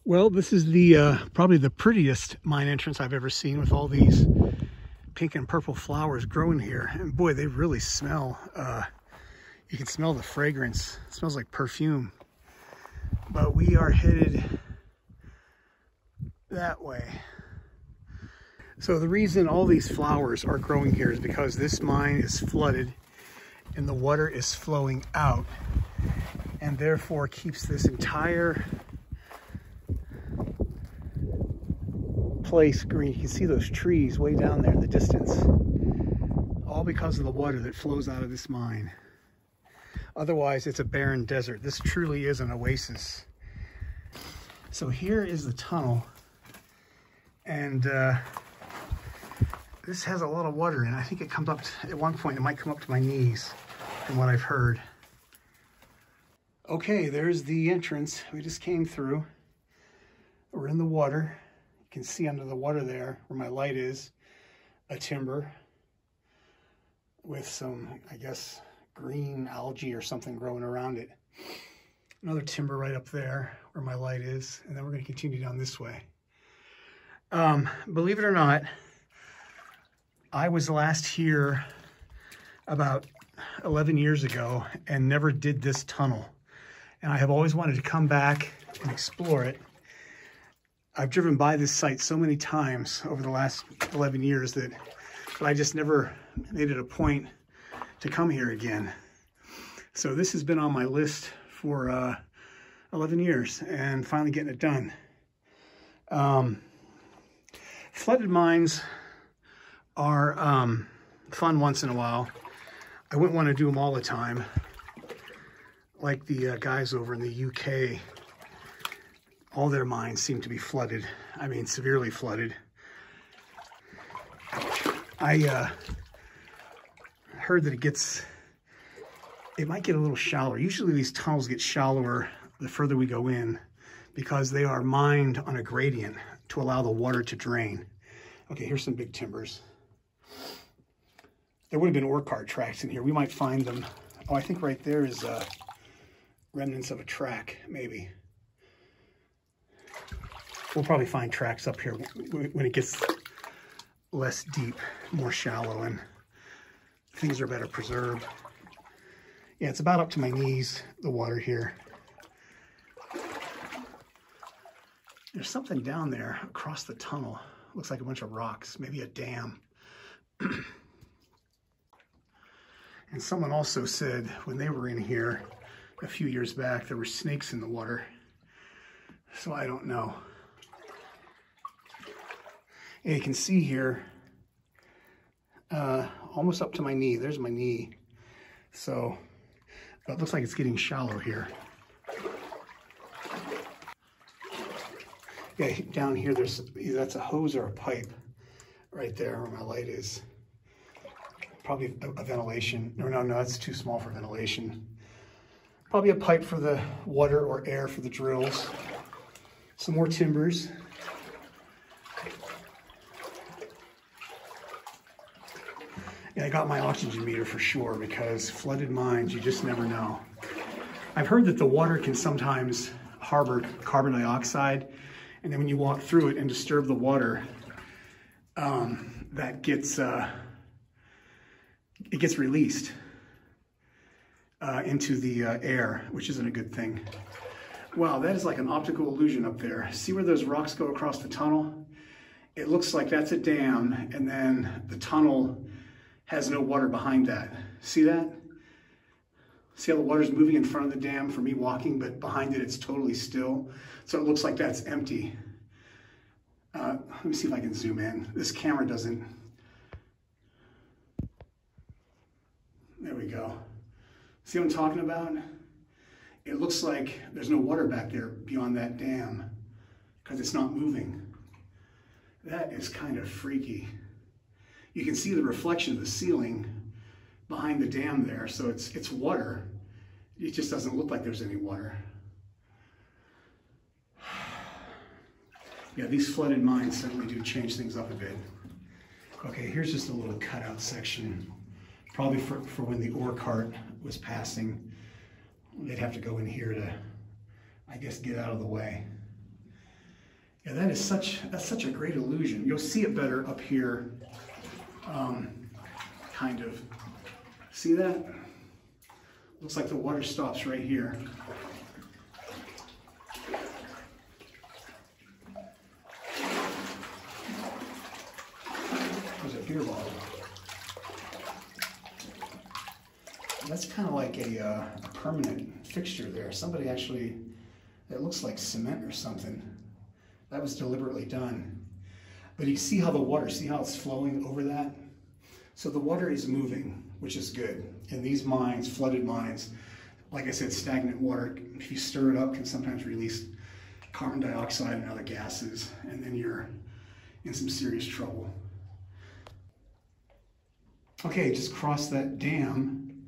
Well, this is the probably the prettiest mine entrance I've ever seen, with all these pink and purple flowers growing here. And boy, they really smell. You can smell the fragrance. It smells like perfume. But we are headed that way. So the reason all these flowers are growing here is because this mine is flooded and the water is flowing out, and therefore keeps this entire place green. You can see those trees way down there in the distance, all because of the water that flows out of this mine. Otherwise, it's a barren desert. This truly is an oasis. So here is the tunnel, and this has a lot of water in it. I think it comes up to, at one point, it might come up to my knees from what I've heard. Okay, there's the entrance we just came through. We're in the water. You can see under the water there, where my light is, a timber with some, I guess, green algae or something growing around it. Another timber right up there where my light is, and then we're going to continue down this way. Believe it or not, I was last here about 11 years ago and never did this tunnel. And I have always wanted to come back and explore it. I've driven by this site so many times over the last 11 years that I just never made it a point to come here again. So this has been on my list for 11 years and finally getting it done. Flooded mines are fun once in a while. I wouldn't want to do them all the time, like the guys over in the UK. All their mines seem to be flooded. I mean, severely flooded. I heard that it might get a little shallower. Usually these tunnels get shallower the further we go in, because they are mined on a gradient to allow the water to drain. Okay, here's some big timbers. There would have been ore cart tracks in here. We might find them. Oh, I think right there is remnants of a track, maybe. We'll probably find tracks up here when it gets less deep, more shallow, and things are better preserved. Yeah, it's about up to my knees, the water here. There's something down there across the tunnel. Looks like a bunch of rocks, maybe a dam. And someone also said when they were in here a few years back, there were snakes in the water. So I don't know. And you can see here, almost up to my knee. There's my knee. So it looks like it's getting shallow here. Yeah, down here, that's a hose or a pipe right there where my light is. Probably a ventilation. No, that's too small for ventilation. Probably a pipe for the water or air for the drills. Some more timbers. Yeah, I got my oxygen meter for sure, because flooded mines, you just never know. I've heard that the water can sometimes harbor carbon dioxide, and then when you walk through it and disturb the water, that gets it gets released into the air, which isn't a good thing. Wow, that is like an optical illusion up there. See where those rocks go across the tunnel? It looks like that's a dam, and then the tunnel has no water behind that. See that? See how the water's moving in front of the dam for me walking, but behind it, it's totally still. So it looks like that's empty. Let me see if I can zoom in. This camera doesn't. There we go. See what I'm talking about? It looks like there's no water back there beyond that dam because it's not moving. That is kind of freaky. You can see the reflection of the ceiling behind the dam there, so it's water. It just doesn't look like there's any water. Yeah, these flooded mines certainly do change things up a bit. Okay, here's just a little cutout section, probably for when the ore cart was passing. They'd have to go in here to, I guess, get out of the way. Yeah, that's such a great illusion. You'll see it better up here, kind of. See that? Looks like the water stops right here. There's a beer bottle. That's kind of like a permanent fixture there. Somebody actually, it looks like cement or something. That was deliberately done. But you see how the water, see how it's flowing over that? So the water is moving, which is good. In these mines, flooded mines, like I said, stagnant water, if you stir it up, can sometimes release carbon dioxide and other gases, and then you're in some serious trouble. Okay, just crossed that dam.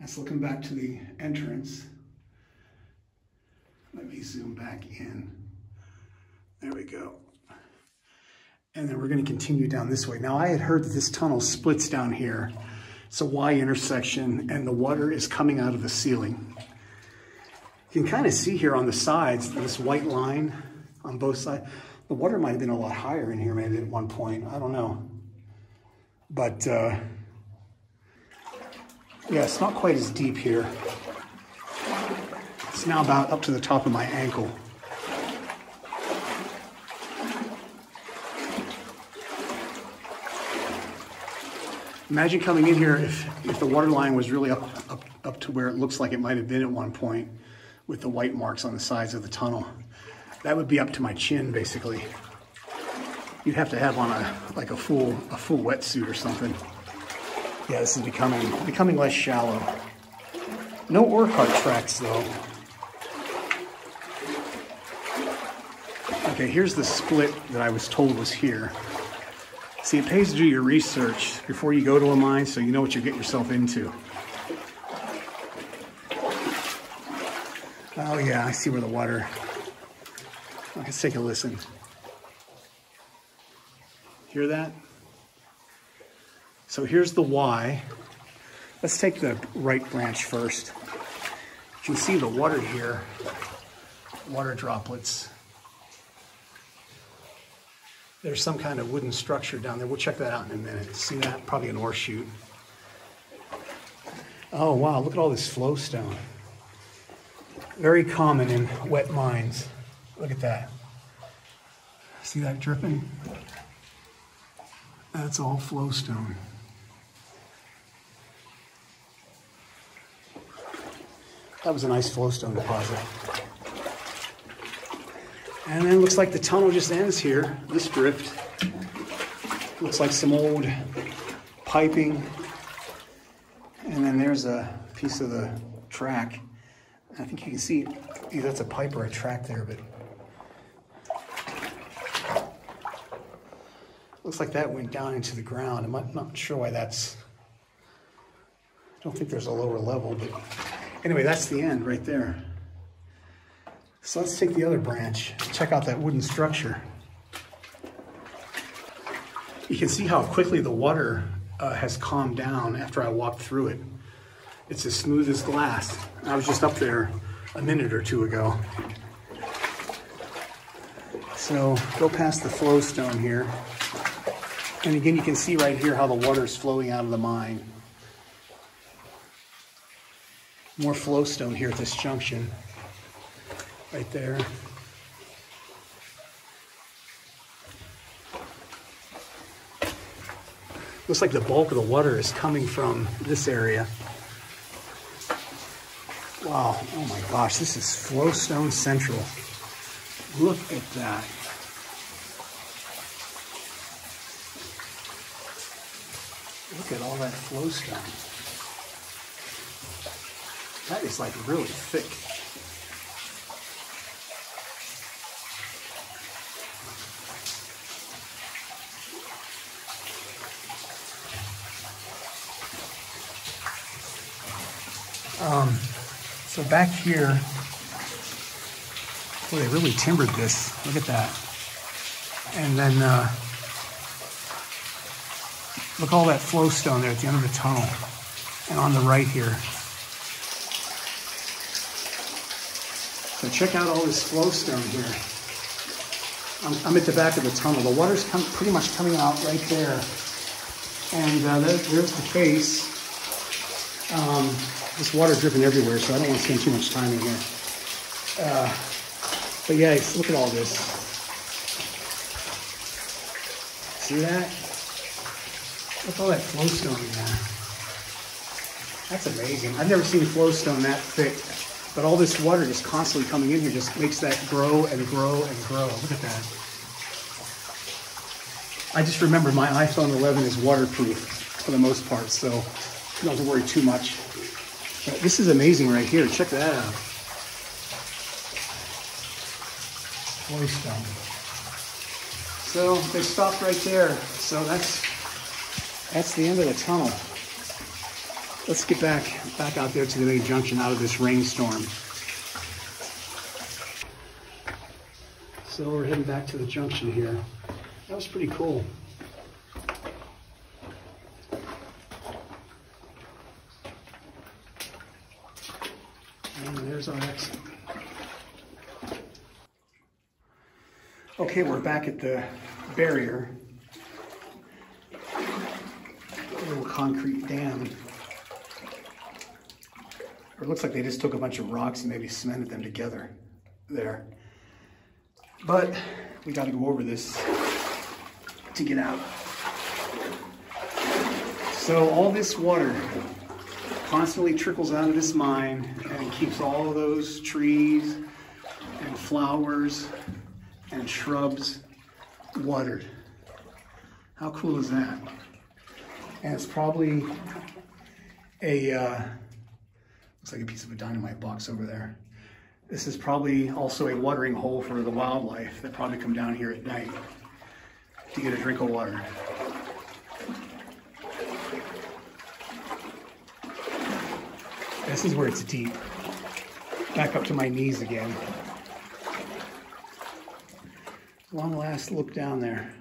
That's looking back to the entrance. Let me zoom back in. There we go. And then we're going to continue down this way. Now, I had heard that this tunnel splits down here. It's a Y intersection, and the water is coming out of the ceiling. You can kind of see here on the sides, this white line on both sides. The water might have been a lot higher in here maybe at one point. I don't know. But, yeah, it's not quite as deep here. It's now about up to the top of my ankle. Imagine coming in here if the water line was really up to where it looks like it might have been at one point with the white marks on the sides of the tunnel. That would be up to my chin, basically. You'd have to have on a full wetsuit or something. Yeah, this is becoming less shallow. No ore cart tracks though. Okay, here's the split that I was told was here. See, it pays to do your research before you go to a mine so you know what you get yourself into. Oh yeah, I see where the water... Let's take a listen. Hear that? So here's the Y. Let's take the right branch first. You can see the water here, water droplets. There's some kind of wooden structure down there. We'll check that out in a minute. See that? Probably an ore chute. Oh, wow. Look at all this flowstone. Very common in wet mines. Look at that. See that dripping? That's all flowstone. That was a nice flowstone deposit. And then it looks like the tunnel just ends here, this drift. Looks like some old piping. And then there's a piece of the track. I think you can see either that's a pipe or a track there, but looks like that went down into the ground. I'm not sure why that's, I don't think there's a lower level, but anyway, that's the end right there. So let's take the other branch, check out that wooden structure. You can see how quickly the water has calmed down after I walked through it. It's as smooth as glass. I was just up there a minute or two ago. So go past the flowstone here. And again, you can see right here how the water is flowing out of the mine. More flowstone here at this junction. Right there. Looks like the bulk of the water is coming from this area. Wow, oh my gosh, this is Flowstone Central. Look at that. Look at all that flowstone. That is like really thick. So back here, boy, they really timbered this. Look at that. And then look all that flowstone there at the end of the tunnel. And on the right here. So check out all this flowstone here. I'm at the back of the tunnel. The water's pretty much coming out right there. And there's the face. This water dripping everywhere, so I don't want to spend too much time in here. But yeah, look at all this. See that? Look at all that flowstone in there. That's amazing. I've never seen flowstone that thick. But all this water just constantly coming in here just makes that grow and grow and grow. Look at that. I just remember my iPhone 11 is waterproof for the most part, so you don't have to worry too much. But this is amazing right here. Check that out. Flowstone. So they stopped right there. So that's the end of the tunnel. Let's get back out there to the main junction out of this rainstorm. So we're heading back to the junction here. That was pretty cool. And there's our exit. Okay, we're back at the barrier. A little concrete dam. Or it looks like they just took a bunch of rocks and maybe cemented them together there. But we got to go over this to get out. So all this water constantly trickles out of this mine and keeps all of those trees and flowers and shrubs watered. How cool is that? And it's probably looks like a piece of a dynamite box over there. This is probably also a watering hole for the wildlife that probably come down here at night to get a drink of water. This is where it's deep. Back up to my knees again. One last look down there.